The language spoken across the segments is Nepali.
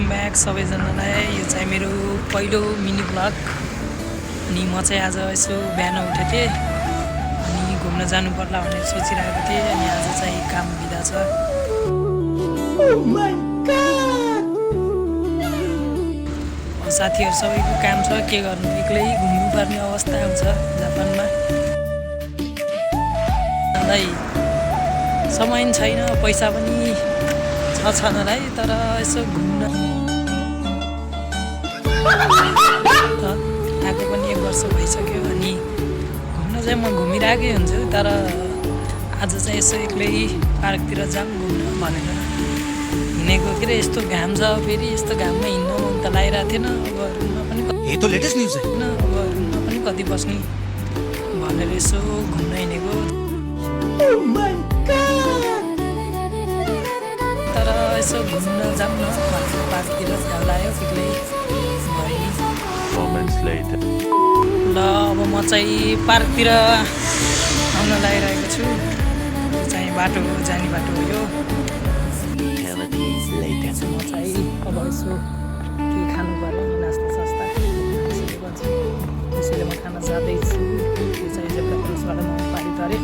वेलकम ब्याक सबैजनालाई। यो चाहिँ मेरो पहिलो मिनी ब्लग। अनि म चाहिँ आज यसो बिहान उठेको थिएँ अनि घुम्न जानु पर्ला भनेर सोचिरहेको थिएँ। अनि आज चाहिँ काम बिदा छ। साथीहरू सबैको काम छ, के गर्नु, एक्लै घुम्नुपर्ने अवस्था हुन्छ जापानमा। समय छैन, पैसा पनि छ नलाई, तर यसो घुम्न आएको पनि 1 वर्ष भइसक्यो। अनि घुम्न चाहिँ म घुमिरहेकै हुन्छु, तर आज चाहिँ यसो एक्लै पार्कतिर जाऊँ घुम्न भनेर हिँडेको। के अरे यस्तो घाम छ, फेरि यस्तो घाममा हिँड्न मन त लागिरहेको थिएन। अब रुममा पनि ये तो लेटेस्ट न्यूज़ है। अब रुममा पनि कति बस्ने भनेर यसो घुम्न हिँडेको। तर यसो घुम्न जाऊँ न भनेर पार्कतिर झ्याउ लाग्यो, एक्लै ल अब म चाहिँ पार्कतिर आउन लागिरहेको छु। चाहिँ बाटो जाने बाटो हो यो। म चाहिँ अब यसो के खानु पर्यो नि, नास्ता सास्ता त्यसैले म खाना जाँदैछु। त्यो चाहिँ जेब्रा क्रसबाट म पारि तरेँ।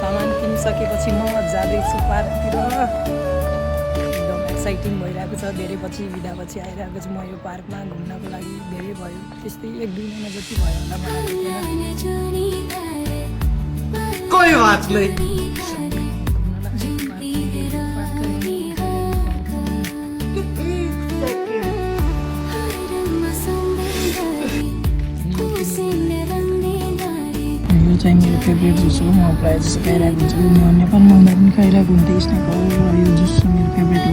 सामान किनिसकेपछि म जाँदैछु पार्कतिर। एकदम एक्साइटिङ भइरहेको छ। धेरै पछि बिदापछि आइरहेको छु म यो पार्कमा घुम्नको लागि। धेरै भयो, त्यस्तै 1-2 महिना जति भयो होला मलाई देखेन। कोई बात नहीं। यो चाहिँ मेरो फेभरेट जुस हो। म प्रायः जस्तो खाइरहेको हुन्छु। म नेपालमा हुँदा पनि खाइरहेको हुन्थेँ स्न्याक हो। यो जुस मेरो फेभरेट हो।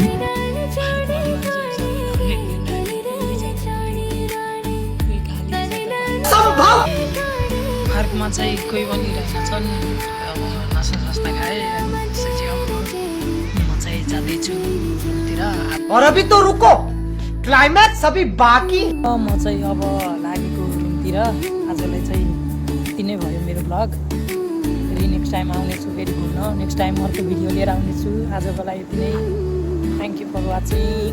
पार्कमा चाहिँ कोही बनिरहेछन्। अब नास्ता सास्ता खाएँ, त्यसपछि अब म चाहिँ जाँदैछु रुमतिर। और अभी तो रुको, क्लाइमैक्स अभी बाकी। म चाहिँ अब लागेको रुमतिर। आजलाई चाहिँ यति नै भयो मेरो ब्लग। फेरि नेक्स्ट टाइम आउनेछु, फेरि घुम्न नेक्स्ट टाइम अर्को भिडियो लिएर आउनेछु। आजको लागि यति नै। Thank you for watching.